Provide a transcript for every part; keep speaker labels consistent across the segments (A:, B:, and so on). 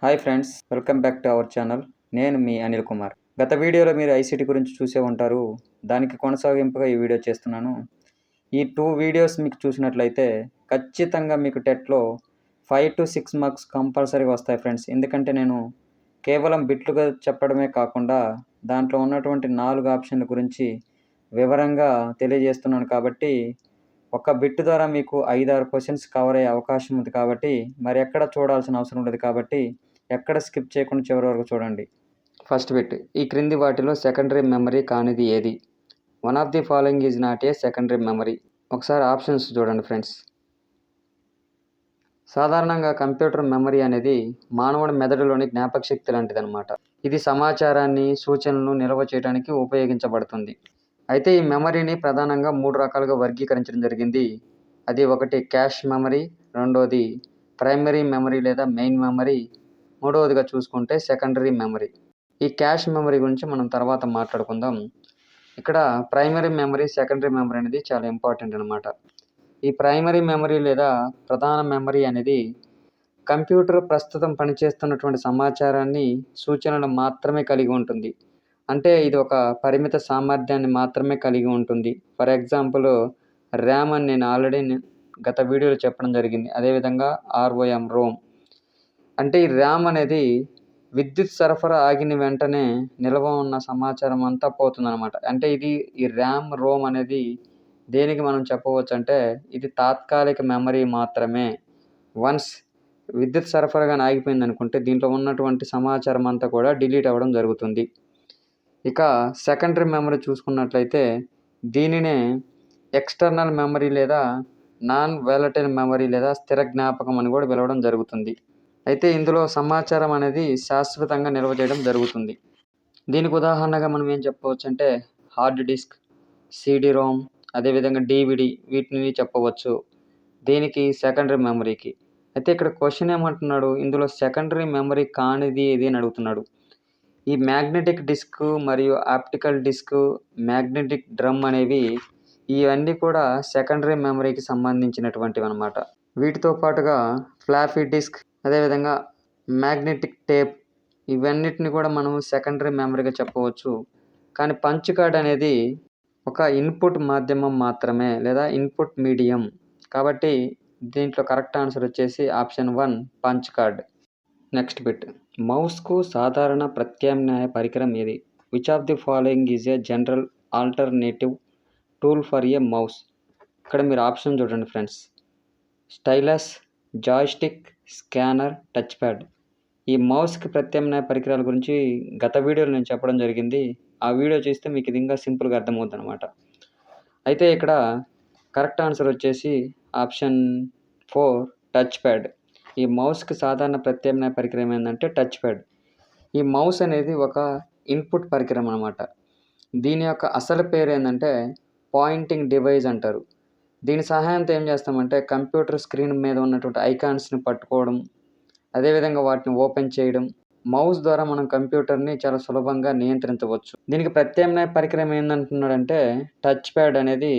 A: Hi friends, welcome back to our channel. నేను మీ అనిల్ కుమార్. గత వీడియోలో మీరు ఐసీటీ గురించి చూసే ఉంటారు. దానికి కొనసాగింపుగా ఈ వీడియో చేస్తున్నాను. ఈ 2 వీడియోస్ మీకు చూసినట్లయితే ఖచ్చితంగా మీకు టెట్లో 5 to 6 మార్క్స్ కంపల్సరీగా వస్తాయి ఫ్రెండ్స్. ఎందుకంటే నేను కేవలం బిట్లుగా చెప్పడమే కాకుండా దాంట్లో ఉన్నటువంటి 4 ఆప్షన్ల గురించి వివరంగా తెలియజేస్తున్నాను కాబట్టి ఒక బిట్ ద్వారా మీకు 5-6 క్వశ్చన్స్ కవర్ అయ్యే అవకాశం ఉంది కాబట్టి మరి ఎక్కడ చూడాల్సిన అవసరం ఉండదు కాబట్టి ఎక్కడ స్కిప్ చేయకుండా చివరి వరకు చూడండి. ఫస్ట్ బిట్, ఈ క్రింది వాటిలో సెకండరీ మెమరీ కానిది ఏది? One of the following is not a secondary memory. ఒకసారి ఆప్షన్స్ చూడండి ఫ్రెండ్స్. సాధారణంగా కంప్యూటర్ మెమరీ అనేది మానవుడి మెదడులోని జ్ఞాపక శక్తి లాంటిదన్నమాట. ఇది సమాచారాన్ని, సూచనలను నిల్వ చేయడానికి ఉపయోగించబడుతుంది. అయితే ఈ మెమరీని ప్రధానంగా 3 రకాలుగా వర్గీకరించడం జరిగింది. అది ఒకటి క్యాష్ మెమరీ, రెండోది ప్రైమరీ మెమరీ లేదా మెయిన్ మెమరీ, మూడవదిగా చూసుకుంటే సెకండరీ మెమరీ. ఈ క్యాష్ మెమరీ గురించి మనం తర్వాత మాట్లాడుకుందాం. ఇక్కడ ప్రైమరీ మెమరీ, సెకండరీ మెమరీ అనేది చాలా ఇంపార్టెంట్ అనమాట. ఈ ప్రైమరీ మెమరీ లేదా ప్రధాన మెమరీ అనేది కంప్యూటర్ ప్రస్తుతం పనిచేస్తున్నటువంటి సమాచారాన్ని, సూచనలు మాత్రమే కలిగి ఉంటుంది. అంటే ఇది ఒక పరిమిత సామర్థ్యాన్ని మాత్రమే కలిగి ఉంటుంది. ఫర్ ఎగ్జాంపుల్ ర్యామ్ అని నేను ఆల్రెడీ గత వీడియోలో చెప్పడం జరిగింది. అదేవిధంగా రోమ్. అంటే ఈ ర్యామ్ అనేది విద్యుత్ సరఫరా ఆగిన వెంటనే నిల్వ ఉన్న సమాచారం అంతా పోతుందన్నమాట. అంటే ఈ ర్యామ్, రోమ్ అనేది దేనికి మనం చెప్పవచ్చు అంటే ఇది తాత్కాలిక మెమరీ మాత్రమే. వన్స్ విద్యుత్ సరఫరా గాని ఆగిపోయింది అనుకుంటే దీంట్లో ఉన్నటువంటి సమాచారం అంతా కూడా డిలీట్ అవ్వడం జరుగుతుంది. ఇక సెకండరీ మెమరీ చూసుకున్నట్లయితే దీనినే ఎక్స్టర్నల్ మెమరీ లేదా నాన్ వాలటైల్ మెమరీ లేదా స్థిర జ్ఞాపకం అని కూడా పిలవడం జరుగుతుంది. అయితే ఇందులో సమాచారం అనేది శాశ్వతంగా నిల్వ చేయడం జరుగుతుంది. దీనికి ఉదాహరణగా మనం ఏం చెప్పవచ్చు అంటే హార్డ్ డిస్క్, సిడి రోమ్, అదేవిధంగా డివిడి వీటిని చెప్పవచ్చు దీనికి సెకండరీ మెమరీకి. అయితే ఇక్కడ క్వశ్చన్ ఏమంటున్నాడు, ఇందులో సెకండరీ మెమరీ కానిది ఏది అని అడుగుతున్నాడు. ఈ మ్యాగ్నెటిక్ డిస్క్ మరియు ఆప్టికల్ డిస్క్, మ్యాగ్నెటిక్ డ్రమ్ అనేవి ఇవన్నీ కూడా సెకండరీ మెమరీకి సంబంధించినటువంటివి అనమాట. వీటితో పాటుగా ఫ్లాఫీ డిస్క్, అదేవిధంగా మ్యాగ్నెటిక్ టేప్ ఇవన్నిటిని కూడా మనం సెకండరీ మెమరీగా చెప్పవచ్చు. కానీ పంచ్ కార్డ్ అనేది ఒక ఇన్పుట్ మాధ్యమం మాత్రమే లేదా ఇన్పుట్ మీడియం. కాబట్టి దీంట్లో కరెక్ట్ ఆన్సర్ వచ్చేసి option 1 punch card. Next bit, మౌస్కు సాధారణ ప్రత్యామ్నాయ పరికరం ఏది? Which of the following is a general alternative tool for a mouse? ఇక్కడ మీరు ఆప్షన్ చూడండి friends. Stylus, joystick, scanner, touch pad. ఈ మౌస్కి ప్రత్యామ్నాయ పరికరాల గురించి గత వీడియోలో నేను చెప్పడం జరిగింది. ఆ వీడియో చూస్తే మీకు ఇది ఇంకా సింపుల్గా అర్థమవుతుంది అనమాట. అయితే ఇక్కడ కరెక్ట్ ఆన్సర్ వచ్చేసి ఆప్షన్ 4 టచ్ ప్యాడ్. ఈ మౌస్కి సాధారణ ప్రత్యామ్నాయ పరికరం ఏంటంటే టచ్ ప్యాడ్. ఈ మౌస్ అనేది ఒక ఇన్పుట్ పరికరం అనమాట. దీని యొక్క అసలు పేరు ఏంటంటే పాయింటింగ్ డివైస్ అంటారు. దీని సహాయంతో ఏం చేస్తామంటే కంప్యూటర్ స్క్రీన్ మీద ఉన్నటువంటి ఐకాన్స్ని పట్టుకోవడం, అదేవిధంగా వాటిని ఓపెన్ చేయడం, మౌస్ ద్వారా మనం కంప్యూటర్ని చాలా సులభంగా నియంత్రించవచ్చు. దీనికి ప్రత్యామ్నాయ పరికరం ఏందంటున్నాడంటే టచ్ ప్యాడ్ అనేది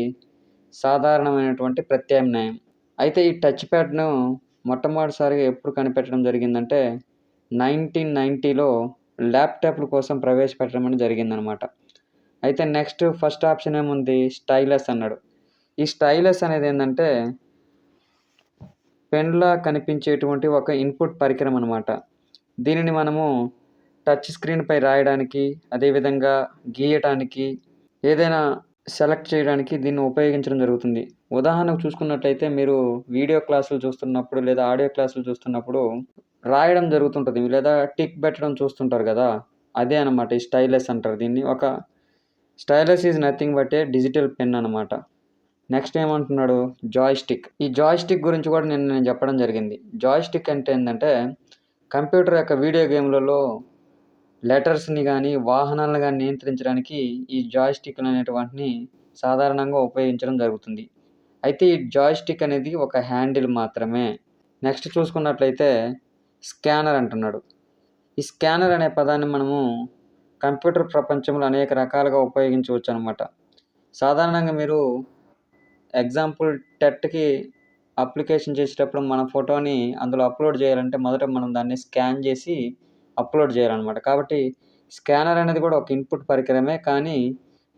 A: సాధారణమైనటువంటి ప్రత్యామ్నాయం. అయితే ఈ టచ్ ప్యాడ్ను మొట్టమొదటిసారిగా ఎప్పుడు కనిపెట్టడం జరిగిందంటే 1990లో ల్యాప్టాప్ల కోసం ప్రవేశపెట్టడం అని జరిగిందనమాట. అయితే నెక్స్ట్ ఫస్ట్ ఆప్షన్ ఏముంది, స్టైలస్ అన్నాడు. ఈ స్టైలస్ అనేది ఏంటంటే పెన్లా కనిపించేటువంటి ఒక ఇన్పుట్ పరికరం అనమాట. దీనిని మనము టచ్ స్క్రీన్పై రాయడానికి, అదేవిధంగా గీయటానికి, ఏదైనా సెలెక్ట్ చేయడానికి దీన్ని ఉపయోగించడం జరుగుతుంది. ఉదాహరణకు చూసుకున్నట్లయితే మీరు వీడియో క్లాసులు చూస్తున్నప్పుడు లేదా ఆడియో క్లాసులు చూస్తున్నప్పుడు రాయడం జరుగుతుంటుంది లేదా టిక్ పెట్టడం చూస్తుంటారు కదా, అదే అనమాట ఈ స్టైలస్ అంటారు దీన్ని. ఒక stylus is nothing but A digital pen అనమాట. నెక్స్ట్ ఏమంటున్నాడు, జాయ్స్టిక్. ఈ జాయ్స్టిక్ గురించి కూడా నేను చెప్పడం జరిగింది. జాయ్స్టిక్ అంటే ఏంటంటే కంప్యూటర్ యొక్క వీడియో గేమ్లలో లెటర్స్ని కానీ వాహనాలను కానీ నియంత్రించడానికి ఈ జాయ్స్టిక్లు అనేటువంటిని సాధారణంగా ఉపయోగించడం జరుగుతుంది. అయితే ఈ జాయ్స్టిక్ అనేది ఒక హ్యాండిల్ మాత్రమే. నెక్స్ట్ చూసుకున్నట్లయితే స్కానర్ అంటున్నాడు. ఈ స్కానర్ అనే పదాన్ని మనము కంప్యూటర్ ప్రపంచంలో అనేక రకాలుగా ఉపయోగించవచ్చు అనమాట. సాధారణంగా మీరు ఎగ్జాంపుల్ టెట్కి అప్లికేషన్ చేసేటప్పుడు మన ఫోటోని అందులో అప్లోడ్ చేయాలంటే మొదట మనం దాన్ని స్కాన్ చేసి అప్లోడ్ చేయాలన్నమాట. కాబట్టి స్కానర్ అనేది కూడా ఒక ఇన్పుట్ పరికరమే, కానీ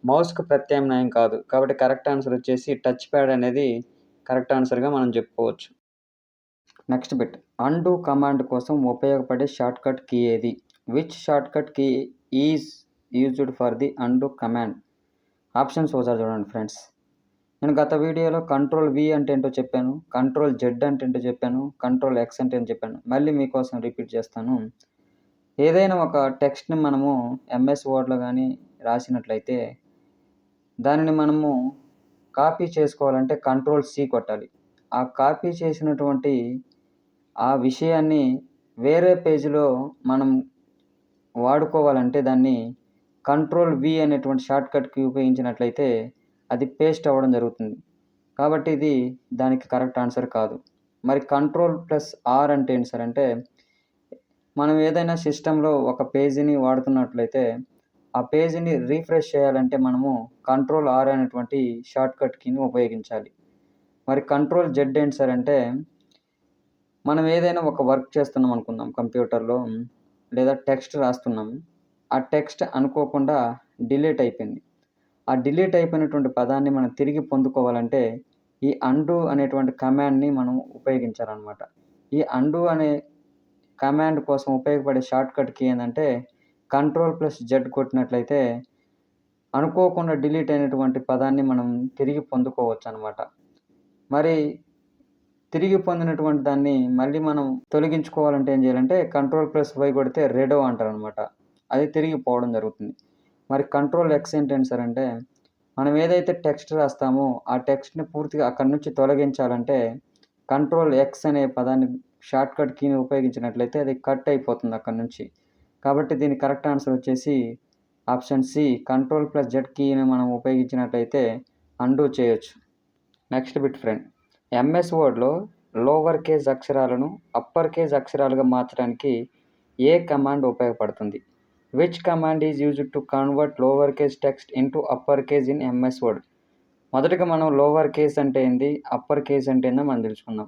A: మౌస్‌కు ప్రత్యామ్నాయం కాదు. కాబట్టి కరెక్ట్ ఆన్సర్ వచ్చేసి టచ్ ప్యాడ్ అనేది కరెక్ట్ ఆన్సర్‌గా మనం చెప్పుకోవచ్చు. నెక్స్ట్ బిట్, అండు కమాండ్ కోసం ఉపయోగపడే షార్ట్‌కట్ కీ ఏది? Which shortcut key is used for the undo command? Options ఒకసారి చూడండి ఫ్రెండ్స్. నేను గత వీడియోలో కంట్రోల్ వి అంటే ఏంటో చెప్పాను, కంట్రోల్ జెడ్ అంటే ఏంటో చెప్పాను, కంట్రోల్ ఎక్స్ అంటే ఏంటో చెప్పాను. మళ్ళీ మీకోసం రిపీట్ చేస్తాను. ఏదైనా ఒక టెక్స్ట్‌ని మనము ఎంఎస్ వర్డ్‌లో కానీ రాసినట్లయితే దానిని మనము కాపీ చేసుకోవాలంటే కంట్రోల్ సి కొట్టాలి. ఆ కాపీ చేసినటువంటి ఆ విషయాన్ని వేరే పేజీలో మనం వాడుకోవాలంటే దాన్ని కంట్రోల్ వి అనేటువంటి షార్ట్‌కట్ కీ ఉపయోగించినట్లయితే అది పేస్ట్ అవ్వడం జరుగుతుంది. కాబట్టి ఇది దానికి కరెక్ట్ ఆన్సర్ కాదు. మరి కంట్రోల్ ప్లస్ ఆర్ అంటే ఏంటి సార్ అంటే, మనం ఏదైనా సిస్టంలో ఒక పేజీని వాడుతున్నట్లయితే ఆ పేజీని రీఫ్రెష్ చేయాలంటే మనము కంట్రోల్ ఆర్ అనేటువంటి షార్ట్‌కట్ కీని ఉపయోగించాలి. మరి కంట్రోల్ జెడ్ ఏంటి సార్ అంటే, మనం ఏదైనా ఒక వర్క్ చేస్తున్నాం అనుకుందాం కంప్యూటర్‌లో, లేదా టెక్స్ట్ రాస్తున్నాము. ఆ టెక్స్ట్ అనుకోకుండా డిలీట్ అయిపోయింది. ఆ డిలీట్ అయిపోయినటువంటి పదాన్ని మనం తిరిగి పొందుకోవాలంటే ఈ అండు అనేటువంటి కమాండ్‌ని మనం ఉపయోగించాలన్నమాట. ఈ అండు అనే కమాండ్ కోసం ఉపయోగపడే షార్ట్‌కట్ కీ ఏందంటే కంట్రోల్ ప్లస్ జెడ్ కొట్టినట్లయితే అనుకోకుండా డిలీట్ అయినటువంటి పదాన్ని మనం తిరిగి పొందుకోవచ్చనమాట. మరి తిరిగి పొందినటువంటి దాన్ని మళ్ళీ మనం తొలగించుకోవాలంటే ఏం చేయాలంటే కంట్రోల్ ప్లస్ వై కొడితే రెడో అంటారనమాట. అది తిరిగి పోవడం జరుగుతుంది. మరి కంట్రోల్ ఎక్స్ ఏంటంటే సార్ అంటే, మనం ఏదైతే టెక్స్ట్ రాస్తామో ఆ టెక్స్ట్‌ని పూర్తిగా అక్కడి నుంచి తొలగించాలంటే కంట్రోల్ ఎక్స్ అనే పదాన్ని షార్ట్‌కట్ కీని ఉపయోగించినట్లయితే అది కట్ అయిపోతుంది అక్కడి నుంచి. కాబట్టి దీని కరెక్ట్ ఆన్సర్ వచ్చేసి option C, control plus Z కీని మనం ఉపయోగించినట్లయితే అండూ చేయొచ్చు. నెక్స్ట్ బిట్ ఫ్రెండ్, ఎంఎస్ వర్డ్‌లో లోవర్ కేస్ అక్షరాలను అప్పర్ కేస్ అక్షరాలుగా మార్చడానికి ఏ కమాండ్ ఉపయోగపడుతుంది? Which command is used to convert lower case text into upper case in MS word? మొదటగా మనం లోవర్ కేస్ అంటే ఏంది, అప్పర్ కేస్ అంటే ఏందో మనం తెలుసుకుందాం.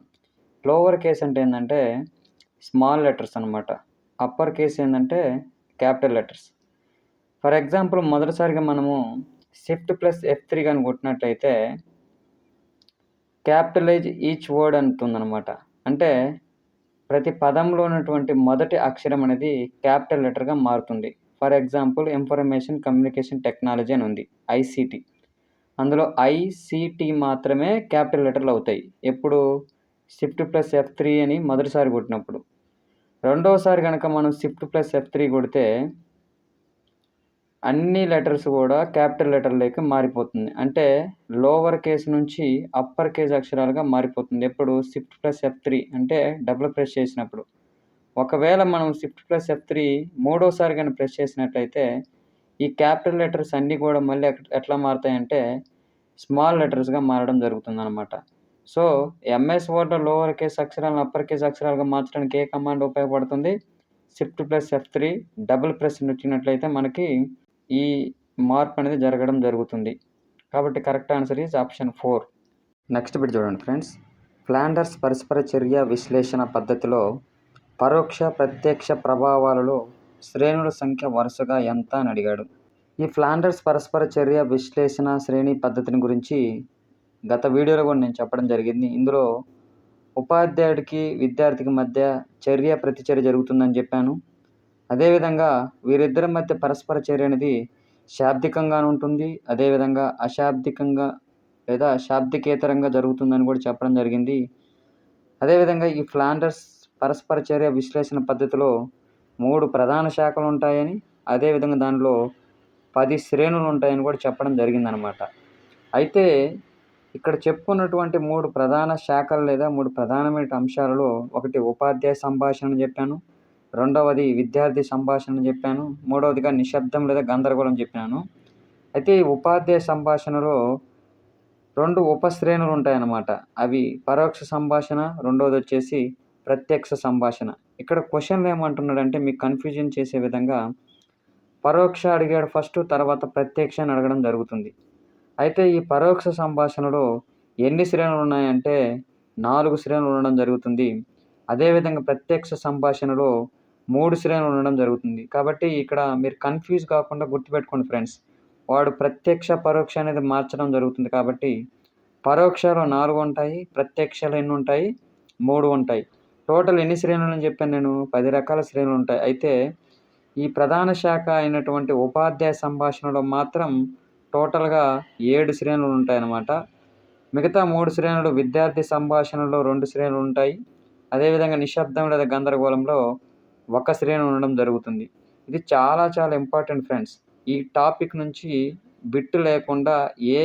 A: లోవర్ కేస్ అంటే ఏందంటే స్మాల్ లెటర్స్ అనమాట. అప్పర్ కేస్ ఏందంటే క్యాపిటల్ లెటర్స్. ఫర్ ఎగ్జాంపుల్ మొదటిసారిగా మనము షిఫ్ట్ ప్లస్ F3 గాని కొట్టినట్లయితే క్యాపిటలైజ్ ఈచ్ వర్డ్ అంటుందనమాట. అంటే ప్రతి పదంలో ఉన్నటువంటి మొదటి అక్షరం అనేది క్యాపిటల్ లెటర్‌గా మారుతుంది. For example information communication technology అని ఉంది, ఐసీటీ. అందులో ఐసీటీ మాత్రమే క్యాపిటల్ లెటర్లు అవుతాయి. ఎప్పుడు? షిఫ్ట్ ప్లస్ F3 అని మొదటిసారి కొట్టినప్పుడు. రెండోసారి గనక మనం షిఫ్ట్ ప్లస్ F3 కొడితే అన్ని లెటర్స్ కూడా క్యాపిటల్ లెటర్‌లోకి మారిపోతుంది. అంటే లోవర్ కేస్ నుంచి అప్పర్ కేస్ అక్షరాలుగా మారిపోతుంది. ఎప్పుడు? షిఫ్ట్ ప్లస్ F3 అంటే డబుల్ ప్రెస్ చేసినప్పుడు. ఒకవేళ మనం షిఫ్ట్ ప్లస్ F3 మూడోసారి గాని ప్రెస్ చేసినట్లయితే ఈ క్యాపిటల్ లెటర్స్ అన్నీ కూడా మళ్ళీ ఎట్లా మారుతాయంటే స్మాల్ లెటర్స్‌గా మారడం జరుగుతుందనమాట. సో, ఎంఎస్ వర్డ్‌లో లోవర్ కేస్ అక్షరాలను అప్పర్ కేస్ అక్షరాలుగా మార్చడానికి ఏ కమాండ్ ఉపయోగపడుతుంది? Shift plus F3 double press నొక్కినట్లయితే మనకి ఈ మార్పు అనేది జరగడం జరుగుతుంది. కాబట్టి correct answer is option 4. Next bit చూడండి ఫ్రెండ్స్. ఫ్లాండర్స్ పరస్పర చర్య విశ్లేషణ పద్ధతిలో పరోక్ష, ప్రత్యక్ష ప్రభావాలలో శ్రేణుల సంఖ్య వరుసగా ఎంత అని అడిగాడు. ఈ ఫ్లాండర్స్ పరస్పర చర్య విశ్లేషణ శ్రేణి పద్ధతిని గురించి గత వీడియోలో కూడా నేను చెప్పడం జరిగింది. ఇందులో ఉపాధ్యాయుడికి విద్యార్థికి మధ్య చర్య ప్రతిచర్య జరుగుతుందని చెప్పాను. అదేవిధంగా వీరిద్దరి మధ్య పరస్పర చర్య అనేది శాబ్దికంగా ఉంటుంది, అదేవిధంగా అశాబ్దికంగా లేదా శాబ్దికేతరంగా జరుగుతుందని కూడా చెప్పడం జరిగింది. అదేవిధంగా ఈ ఫ్లాండర్స్ పరస్పర చర్య విశ్లేషణ పద్ధతిలో 3 ప్రధాన శాఖలు ఉంటాయని, అదేవిధంగా దానిలో 10 శ్రేణులు ఉంటాయని కూడా చెప్పడం జరిగిందనమాట. అయితే ఇక్కడ చెప్పుకున్నటువంటి 3 ప్రధాన శాఖలు లేదా 3 ప్రధానమైన అంశాలలో ఒకటి ఉపాధ్యాయ సంభాషణ అని చెప్పాను, రెండవది విద్యార్థి సంభాషణ అని చెప్పాను, మూడవదిగా నిశ్శబ్దం లేదా గందరగోళం చెప్పాను. అయితే ఈ ఉపాధ్యాయ సంభాషణలో 2 ఉపశ్రేణులు ఉంటాయన్నమాట. అవి పరోక్ష సంభాషణ, రెండవది వచ్చేసి ప్రత్యక్ష సంభాషణ. ఇక్కడ క్వశ్చన్‌లో ఏమంటున్నాడంటే మీకు కన్‌ఫ్యూజన్ చేసే విధంగా పరోక్ష అడిగాడు ఫస్ట్, తర్వాత ప్రత్యక్ష అని అడగడం జరుగుతుంది. అయితే ఈ పరోక్ష సంభాషణలో ఎన్ని శ్రేణులు ఉన్నాయంటే 4 శ్రేణులు ఉండడం జరుగుతుంది. అదేవిధంగా ప్రత్యక్ష సంభాషణలో 3 శ్రేణులు ఉండడం జరుగుతుంది. కాబట్టి ఇక్కడ మీరు కన్‌ఫ్యూజ్ కాకుండా గుర్తుపెట్టుకోండి ఫ్రెండ్స్. వాడు ప్రత్యక్ష, పరోక్ష అనేది మార్చడం జరుగుతుంది కాబట్టి పరోక్షాలు 4 ఉంటాయి. ప్రత్యక్షాలు ఎన్ని ఉంటాయి? 3 ఉంటాయి. టోటల్ ఎన్ని శ్రేణులని చెప్పాను నేను? 10 రకాల శ్రేణులు ఉంటాయి. అయితే ఈ ప్రధాన శాఖ అయినటువంటి ఉపాధ్యాయ సంభాషణలో మాత్రం టోటల్‌గా 7 శ్రేణులు ఉంటాయన్నమాట. మిగతా 3 శ్రేణులు విద్యార్థి సంభాషణలో 2 శ్రేణులు ఉంటాయి. అదేవిధంగా నిశ్శబ్దం లేదా గందరగోళంలో 1 శ్రేణి ఉండడం జరుగుతుంది. ఇది చాలా చాలా ఇంపార్టెంట్ ఫ్రెండ్స్. ఈ టాపిక్ నుంచి బిట్ లేకుండా ఏ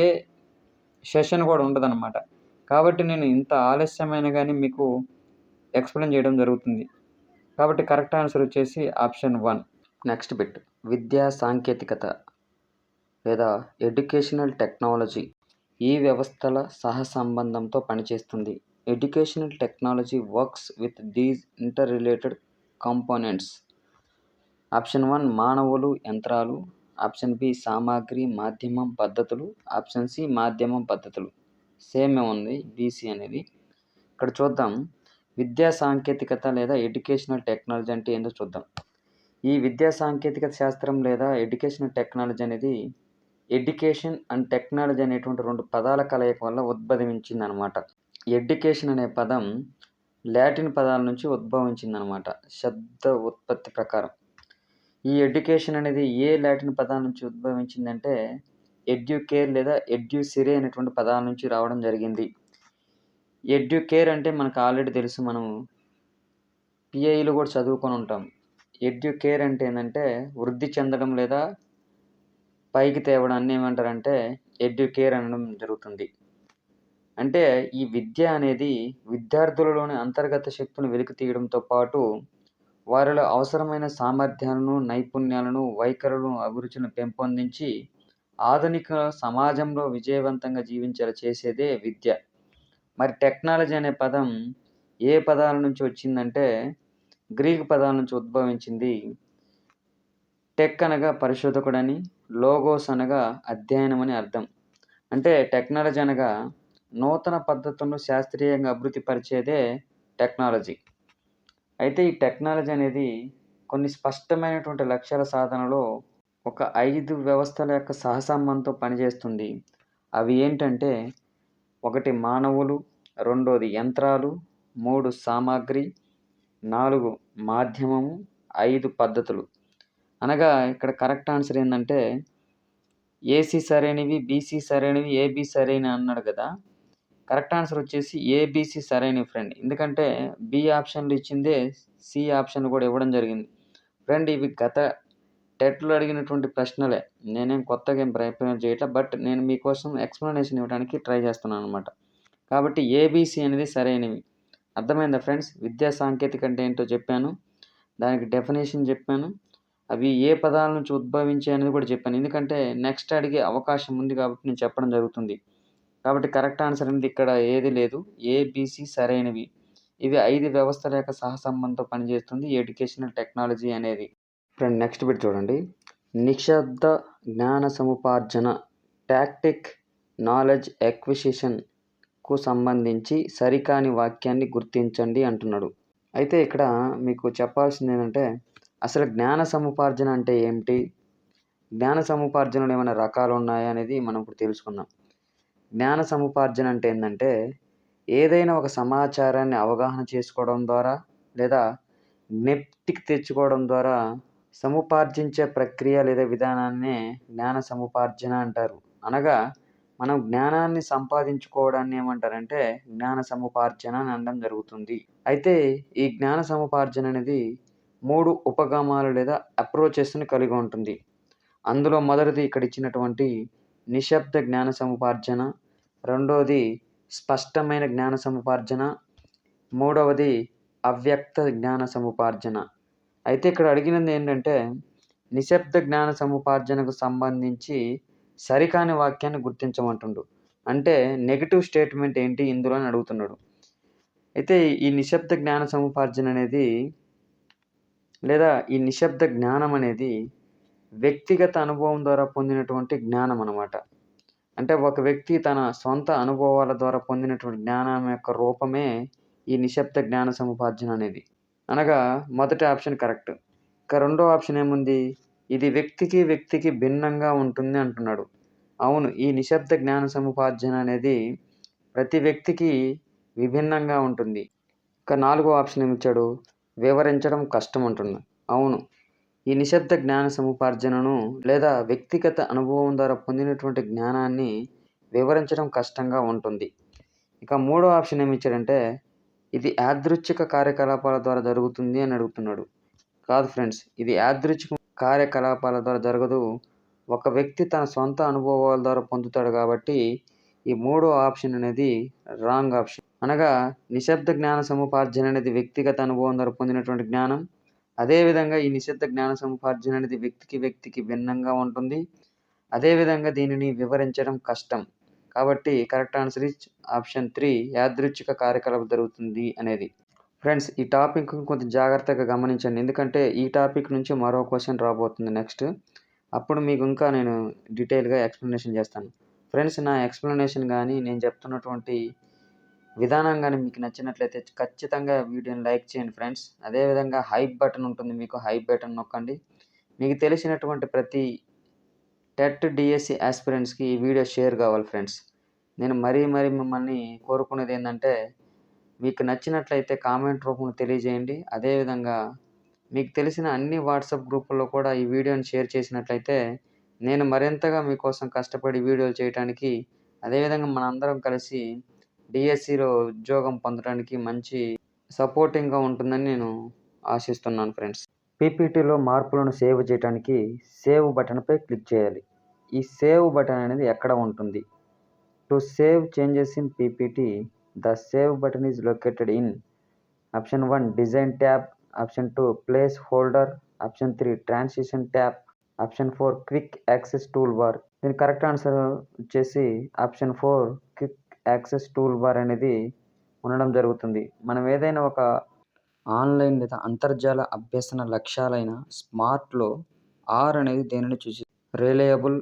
A: సెషన్ కూడా ఉండదన్నమాట. కాబట్టి నేను ఇంత ఆలస్యమైన గానీ మీకు ఎక్స్‌ప్లెయిన్ చేయడం జరుగుతుంది. కాబట్టి కరెక్ట్ ఆన్సర్ వచ్చేసి ఆప్షన్ 1. నెక్స్ట్ బిట్ విద్యా సాంకేతికత లేదా ఎడ్యుకేషనల్ టెక్నాలజీ ఈ వ్యవస్థల సహసంబంధంతో పనిచేస్తుంది. Educational technology works with these inter related components. Option 1 మానవులు, యంత్రాలు. ఆప్షన్ బి సామాగ్రి, మాధ్యమం, పద్ధతులు. ఆప్షన్ సి మాధ్యమం, పద్ధతులు. సేమే ఉంది బీసీ అనేది. ఇక్కడ చూద్దాం విద్యా సాంకేతికత లేదా ఎడ్యుకేషనల్ టెక్నాలజీ అంటే ఏంటో చూద్దాం. ఈ విద్యా సాంకేతికత శాస్త్రం లేదా ఎడ్యుకేషనల్ టెక్నాలజీ అనేది ఎడ్యుకేషన్ అండ్ టెక్నాలజీ అనేటువంటి 2 పదాల కలయిక వల్ల ఉద్భవించిందనమాట. ఎడ్యుకేషన్ అనే పదం లాటిన్ పదాల నుంచి ఉద్భవించిందనమాట శబ్ద ఉత్పత్తి ప్రకారం. ఈ ఎడ్యుకేషన్ అనేది ఏ లాటిన్ పదాల నుంచి ఉద్భవించిందంటే ఎడ్యుకేర్ లేదా ఎడ్యుసిరే అనేటువంటి పదాల నుంచి రావడం జరిగింది. ఎడ్యుకేర్ అంటే మనకు ఆల్రెడీ తెలుసు, మనం పిఐలో కూడా చదువుకొని ఉంటాం. ఎడ్యుకేర్ అంటే ఏంటంటే వృద్ధి చెందడం లేదా పైకి తేవడాన్ని ఏమంటారంటే ఎడ్యుకేర్ అనడం జరుగుతుంది. అంటే ఈ విద్య అనేది విద్యార్థులలోని అంతర్గత శక్తులను వెలికి తీయడంతో పాటు వారిలో అవసరమైన సామర్థ్యాలను, నైపుణ్యాలను, వైఖరులను, అభిరుచులను పెంపొందించి ఆధునిక సమాజంలో విజయవంతంగా జీవించేలా చేసేదే విద్య. మరి టెక్నాలజీ అనే పదం ఏ పదాల నుంచి వచ్చిందంటే గ్రీకు పదాల నుంచి ఉద్భవించింది. టెక్ అనగా పరిశోధకుడని, లోగోస్ అనగా అధ్యయనం అని అర్థం. అంటే టెక్నాలజీ అనగా నూతన పద్ధతులను శాస్త్రీయంగా అభివృద్ధి పరిచేదే టెక్నాలజీ. అయితే ఈ టెక్నాలజీ అనేది కొన్ని స్పష్టమైనటువంటి లక్ష్యాల సాధనలో ఒక 5 వ్యవస్థల యొక్క సహసంబంధంతో పనిచేస్తుంది. అవి ఏంటంటే 1 మానవులు, 2 యంత్రాలు, 3 సామాగ్రి, 4 మాధ్యమము, 5 పద్ధతులు. అనగా ఇక్కడ కరెక్ట్ ఆన్సర్ ఏంటంటే ఏసీ సరైనవి, బీసీ సరైనవి, ఏబీ సరైనవి అన్నాడు కదా. కరెక్ట్ ఆన్సర్ వచ్చేసి ఏబీసీ సరైనవి ఫ్రెండ్. ఎందుకంటే బి ఆప్షన్లు ఇచ్చిందే సి ఆప్షన్ కూడా ఇవ్వడం జరిగింది. ఫ్రెండ్ ఇవి గత టెట్లో అడిగినటువంటి ప్రశ్నలే, నేనేం కొత్తగా ఏం ప్రయత్నం చేయట్లా, బట్ నేను మీకోసం ఎక్స్ప్లెనేషన్ ఇవ్వడానికి ట్రై చేస్తున్నాను అనమాట. కాబట్టి ఏబీసీ అనేది సరైనవి. అర్థమైందా ఫ్రెండ్స్? విద్యా సాంకేతిక అంటే ఏంటో చెప్పాను, దానికి డెఫినేషన్ చెప్పాను, అవి ఏ పదాల నుంచి ఉద్భవించాయి అనేది కూడా చెప్పాను. ఎందుకంటే నెక్స్ట్ అడిగే అవకాశం ఉంది కాబట్టి నేను చెప్పడం జరుగుతుంది. కాబట్టి కరెక్ట్ ఆన్సర్ అనేది ఇక్కడ ఏది లేదు, ఏబీసీ సరైనవి. ఇవి 5 వ్యవస్థల యొక్క సహసంబంధంతో పనిచేస్తుంది ఎడ్యుకేషనల్ టెక్నాలజీ అనేది. ఫ్రెండ్ నెక్స్ట్ బిట్ చూడండి. నిశ్శబ్ద జ్ఞాన సముపార్జన టాక్టిక్ నాలెడ్జ్ ఎక్విజిషన్కు సంబంధించి సరికాని వాక్యాన్ని గుర్తించండి అంటున్నాడు. అయితే ఇక్కడ మీకు చెప్పాల్సింది ఏంటంటే అసలు జ్ఞాన సముపార్జన అంటే ఏమిటి, జ్ఞాన సముపార్జనలో ఏమైనా రకాలు ఉన్నాయా అనేది మనం ఇప్పుడు తెలుసుకుందాం. జ్ఞాన సముపార్జన అంటే ఏంటంటే ఏదైనా ఒక సమాచారాన్ని అవగాహన చేసుకోవడం ద్వారా లేదా జ్ఞప్తికి తెచ్చుకోవడం ద్వారా సముపార్జించే ప్రక్రియ లేదా విధానాన్నే జ్ఞాన సముపార్జన అంటారు. అనగా మనం జ్ఞానాన్ని సంపాదించుకోవడాన్ని ఏమంటారంటే జ్ఞాన సముపార్జన అని అనడం జరుగుతుంది. అయితే ఈ జ్ఞాన సముపార్జన అనేది 3 ఉపగమాలు లేదా అప్రోచెస్ని కలిగి ఉంటుంది. అందులో మొదటిది ఇక్కడ ఇచ్చినటువంటి నిశ్శబ్ద జ్ఞాన సముపార్జన, రెండవది స్పష్టమైన జ్ఞాన సముపార్జన, మూడవది అవ్యక్త జ్ఞాన సముపార్జన. అయితే ఇక్కడ అడిగినది ఏంటంటే నిశ్శబ్ద జ్ఞాన సముపార్జనకు సంబంధించి సరికాని వాక్యాన్ని గుర్తించమంటుండు. అంటే నెగటివ్ స్టేట్మెంట్ ఏంటి ఇందులో అని అడుగుతున్నాడు. అయితే ఈ నిశ్శబ్ద జ్ఞాన సముపార్జన అనేది లేదా ఈ నిశ్శబ్ద జ్ఞానం అనేది వ్యక్తిగత అనుభవం ద్వారా పొందినటువంటి జ్ఞానం అన్నమాట. అంటే ఒక వ్యక్తి తన సొంత అనుభవాల ద్వారా పొందినటువంటి జ్ఞానం యొక్క రూపమే ఈ నిశ్శబ్ద జ్ఞాన సముపార్జన అనేది. అనగా మొదటి ఆప్షన్ కరెక్ట్. ఇక రెండో ఆప్షన్ ఏముంది? ఇది వ్యక్తికి భిన్నంగా ఉంటుంది అంటున్నాడు. అవును. ఈ నిశ్శబ్ద జ్ఞాన సముపార్జన అనేది ప్రతి వ్యక్తికి విభిన్నంగా ఉంటుంది. ఇక నాలుగో ఆప్షన్ ఏమిచ్చాడు? వివరించడం కష్టం అంటున్నాడు. అవును. ఈ నిశ్శబ్ద జ్ఞాన సముపార్జనను లేదా వ్యక్తిగత అనుభవం ద్వారా పొందినటువంటి జ్ఞానాన్ని వివరించడం కష్టంగా ఉంటుంది. ఇక మూడో ఆప్షన్ ఏమిచ్చాడంటే, ఇది యాదృచ్ఛిక కార్యకలాపాల ద్వారా జరుగుతుంది అని అడుగుతున్నాడు. కాదు ఫ్రెండ్స్. ఇది యాదృచ్ఛిక కార్యకలాపాల ద్వారా జరగదు. ఒక వ్యక్తి తన సొంత అనుభవాల ద్వారా పొందుతాడు కాబట్టి, ఈ మూడో ఆప్షన్ అనేది రాంగ్ ఆప్షన్. అనగా నిశ్శబ్ద జ్ఞాన సముపార్జన అనేది వ్యక్తిగత అనుభవం ద్వారా పొందినటువంటి జ్ఞానం. అదేవిధంగా ఈ నిశ్శబ్ద జ్ఞాన సముపార్జన అనేది వ్యక్తికి భిన్నంగా ఉంటుంది. అదేవిధంగా దీనిని వివరించడం కష్టం. కాబట్టి కరెక్ట్ ఆన్సర్ ఈజ్ ఆప్షన్ 3 యాదృచ్ఛిక కార్యకలాపం జరుగుతుంది అనేది. ఫ్రెండ్స్ ఈ టాపిక్‌ని కొంచెం జాగ్రత్తగా గమనించండి. ఎందుకంటే ఈ టాపిక్ నుంచి మరో క్వెషన్ రాబోతుంది నెక్స్ట్. అప్పుడు మీకు ఇంకా నేను డీటెయిల్‌గా ఎక్స్‌ప్లనేషన్ చేస్తాను. ఫ్రెండ్స్ నా ఎక్స్‌ప్లనేషన్ గాని, నేను చెప్తున్నటువంటి విధానం గాని మీకు నచ్చినట్లయితే ఖచ్చితంగా వీడియోని లైక్ చేయండి ఫ్రెండ్స్. అదేవిధంగా హైప్ బటన్ ఉంటుంది మీకు. హైప్ బటన్ నొక్కండి. మీకు తెలిసినటువంటి ప్రతి టెట్, డీఎస్సీ యాస్పిరెంట్స్‌కి ఈ వీడియో షేర్ కావాలి ఫ్రెండ్స్. నేను మరీ మిమ్మల్ని కోరుకునేదేందంటే, మీకు నచ్చినట్లయితే కామెంట్ రూపంలో తెలియజేయండి. అదేవిధంగా మీకు తెలిసిన అన్ని వాట్సాప్ గ్రూపుల్లో కూడా ఈ వీడియోని షేర్ చేసినట్లయితే, నేను మరింతగా మీకోసం కష్టపడి వీడియోలు చేయటానికి, అదేవిధంగా మనందరం కలిసి డీఎస్సీలో ఉద్యోగం పొందడానికి మంచి సపోర్టింగ్‌గా ఉంటుందని నేను ఆశిస్తున్నాను ఫ్రెండ్స్. పీపీటీలో మార్పులను సేవ్ చేయటానికి సేవ్ బటన్‌పై క్లిక్ చేయాలి. ఈ సేవ్ బటన్ అనేది ఎక్కడ ఉంటుంది? To save changes in PPT, the save button is located in option 1 design tab, option 2 place holder, option 3 transition tab, option 4 quick access tool bar. దీని correct answer వచ్చేసి option 4 quick access tool bar అనేది ఉండడం జరుగుతుంది. మనం ఏదైనా ఒక online లేదా అంతర్జాల అభ్యసన లక్ష్యాలైన స్మార్ట్‌లో ఆర్ అనేది దేనిని సూచిస్తుంది? Reliable,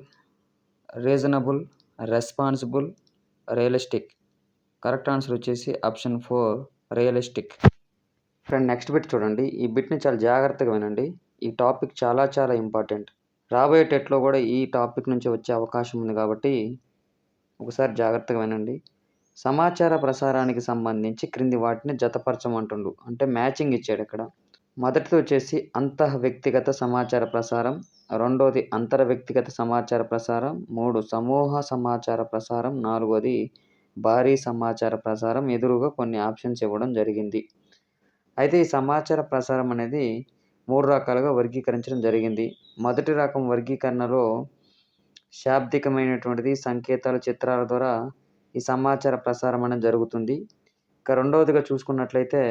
A: reasonable, responsible, realistic. Correct answer వచ్చేసి option 4 realistic. Friend next bit చూడండి. ఈ బిట్‌ని చాలా జాగ్రత్తగా వినండి. ఈ టాపిక్ చాలా ఇంపార్టెంట్. రాబోయే టెట్‌లో కూడా ఈ టాపిక్ నుంచి వచ్చే అవకాశం ఉంది కాబట్టి ఒకసారి జాగ్రత్తగా వినండి. సమాచార ప్రసారానికి సంబంధించి క్రింది వాటిని జతపరచమంటుండు. అంటే మ్యాచింగ్ ఇచ్చాడు ఇక్కడ. మొదటిది వచ్చేసి అంతః వ్యక్తిగత సమాచార ప్రసారం, రెండోది అంతర వ్యక్తిగత సమాచార ప్రసారం, 3 సమూహ సమాచార ప్రసారం, 4వది భారీ సమాచార ప్రసారం. ఎదురుగా కొన్ని ఆప్షన్స్ ఇవ్వడం జరిగింది. అయితే ఈ సమాచార ప్రసారం అనేది 3 రకాలుగా వర్గీకరించడం జరిగింది. మొదటి రకం వర్గీకరణలో శాబ్దికమైనటువంటిది సంకేతాలు, చిత్రాల ద్వారా ఈ సమాచార ప్రసారం అనేది జరుగుతుంది. ఇక రెండవదిగా చూసుకున్నట్లయితే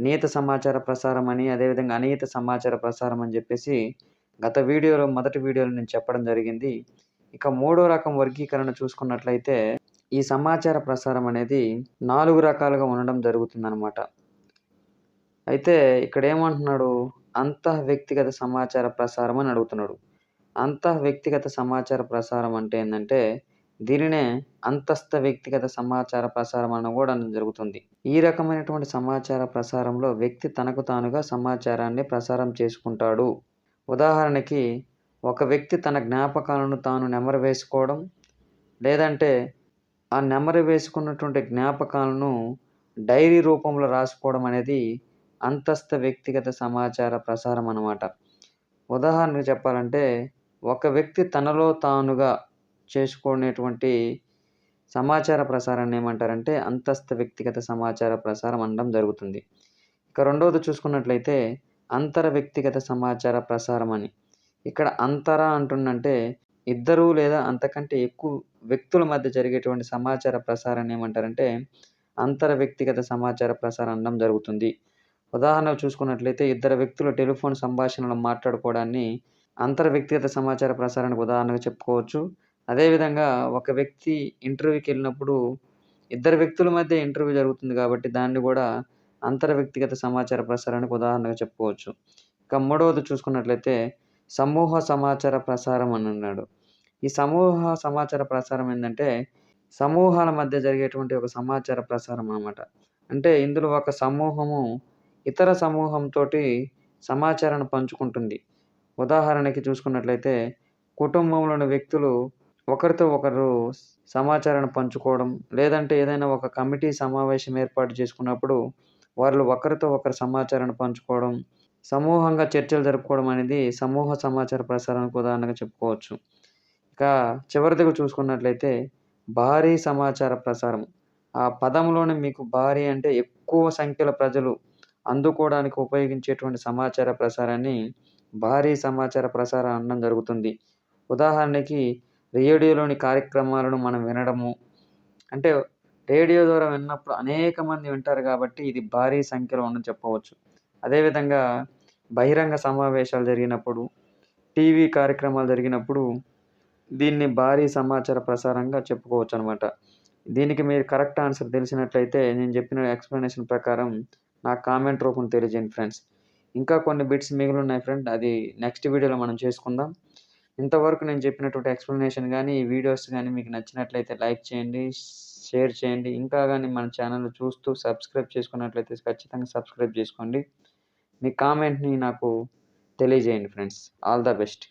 A: నియత సమాచార ప్రసారం అని, అదేవిధంగా అనియత సమాచార ప్రసారం అని చెప్పేసి మొదటి వీడియోలో నేను చెప్పడం జరిగింది. ఇక మూడో రకం వర్గీకరణ చూసుకున్నట్లయితే ఈ సమాచార ప్రసారం అనేది 4 రకాలుగా ఉండడం జరుగుతుందనమాట. అయితే ఇక్కడ ఏమంటున్నాడు? అంతః వ్యక్తిగత సమాచార ప్రసారం అని అడుగుతున్నాడు. అంతః వ్యక్తిగత సమాచార ప్రసారం అంటే ఏందంటే, దీనినే అంతస్థ వ్యక్తిగత సమాచార ప్రసారం అని కూడా అనడం జరుగుతుంది. ఈ రకమైనటువంటి సమాచార ప్రసారంలో వ్యక్తి తనకు తానుగా సమాచారాన్ని ప్రసారం చేసుకుంటాడు. ఉదాహరణకి ఒక వ్యక్తి తన జ్ఞాపకాలను తాను నెమరు వేసుకోవడం, లేదంటే ఆ నెమరు వేసుకున్నటువంటి జ్ఞాపకాలను డైరీ రూపంలో రాసుకోవడం అనేది అంతస్థ వ్యక్తిగత సమాచార ప్రసారం అన్నమాట. ఉదాహరణకు చెప్పాలంటే ఒక వ్యక్తి తనలో తానుగా చేసుకునేటువంటి సమాచార ప్రసారాన్ని ఏమంటారంటే అంతస్థ వ్యక్తిగత సమాచార ప్రసారం అనడం జరుగుతుంది. ఇక రెండవది చూసుకున్నట్లయితే అంతర వ్యక్తిగత సమాచార ప్రసారం అని. ఇక్కడ అంతర అంటుండంటే ఇద్దరు లేదా అంతకంటే ఎక్కువ వ్యక్తుల మధ్య జరిగేటువంటి సమాచార ప్రసారాన్ని ఏమంటారంటే అంతర వ్యక్తిగత సమాచార ప్రసారం అనడం జరుగుతుంది. ఉదాహరణకు చూసుకున్నట్లయితే ఇద్దరు వ్యక్తులు టెలిఫోన్ సంభాషణలో మాట్లాడుకోవడాన్ని అంతర్ వ్యక్తిగత సమాచార ప్రసారానికి ఉదాహరణగా చెప్పుకోవచ్చు. అదేవిధంగా ఒక వ్యక్తి ఇంటర్వ్యూకి వెళ్ళినప్పుడు ఇద్దరు వ్యక్తుల మధ్య ఇంటర్వ్యూ జరుగుతుంది కాబట్టి దాన్ని కూడా అంతర్ వ్యక్తిగత సమాచార ప్రసారానికి ఉదాహరణగా చెప్పుకోవచ్చు. ఇక మూడవది చూసుకున్నట్లయితే సమూహ సమాచార ప్రసారం అని అన్నాడు. ఈ సమూహ సమాచార ప్రసారం ఏందంటే, సమూహాల మధ్య జరిగేటువంటి ఒక సమాచార ప్రసారం అన్నమాట. అంటే ఇందులో ఒక సమూహము ఇతర సమూహంతోటి సమాచారాన్ని పంచుకుంటుంది. ఉదాహరణకి చూసుకున్నట్లయితే, కుటుంబంలోని వ్యక్తులు ఒకరితో ఒకరు సమాచారాన్ని పంచుకోవడం, లేదంటే ఏదైనా ఒక కమిటీ సమావేశం ఏర్పాటు చేసుకున్నప్పుడు, వాళ్ళు ఒకరితో ఒకరు సమాచారాన్ని పంచుకోవడం, సమూహంగా చర్చలు జరుపుకోవడం అనేది సమూహ సమాచార ప్రసారానికి ఉదాహరణగా చెప్పుకోవచ్చు. ఇక చివరిదిగా చూసుకున్నట్లయితే భారీ సమాచార ప్రసారం. ఆ పదంలోనే మీకు భారీ అంటే ఎక్కువ సంఖ్యలో ప్రజలు అందుకోవడానికి ఉపయోగించేటువంటి సమాచార ప్రసారాన్ని భారీ సమాచార ప్రసారం అనడం జరుగుతుంది. ఉదాహరణకి రేడియోలోని కార్యక్రమాలను మనం వినడము. అంటే రేడియో ద్వారా విన్నప్పుడు అనేక మంది వింటారు కాబట్టి ఇది భారీ సంఖ్యలో ఉందని చెప్పవచ్చు. అదేవిధంగా బహిరంగ సమావేశాలు జరిగినప్పుడు, టీవీ కార్యక్రమాలు జరిగినప్పుడు దీన్ని భారీ సమాచార ప్రసారంగా చెప్పుకోవచ్చనమాట. దీనికి మీరు కరెక్ట్ ఆన్సర్ తెలిసినట్లయితే నేను చెప్పిన ఎక్స్‌ప్లనేషన్ ప్రకారం నాకు కామెంట్ రూపంలో తెలియజేయండి ఫ్రెండ్స్. ఇంకా కొన్ని బిట్స్ మిగిలున్నాయి ఫ్రెండ్. అది నెక్స్ట్ వీడియోలో మనం చేసుకుందాం. ఇంతవరకు నేను చెప్పినటువంటి ఎక్స్‌ప్లనేషన్ గాని, ఈ వీడియోస్ గాని మీకు నచ్చినట్లయితే లైక్ చేయండి, షేర్ చేయండి. ఇంకా గాని మన ఛానెల్‌ని చూస్తూ సబ్స్క్రైబ్ చేసుకున్నట్లయితే ఖచ్చితంగా సబ్స్క్రైబ్ చేసుకోండి. మీ కామెంట్‌ని నాకు తెలియజేయండి ఫ్రెండ్స్. All the best.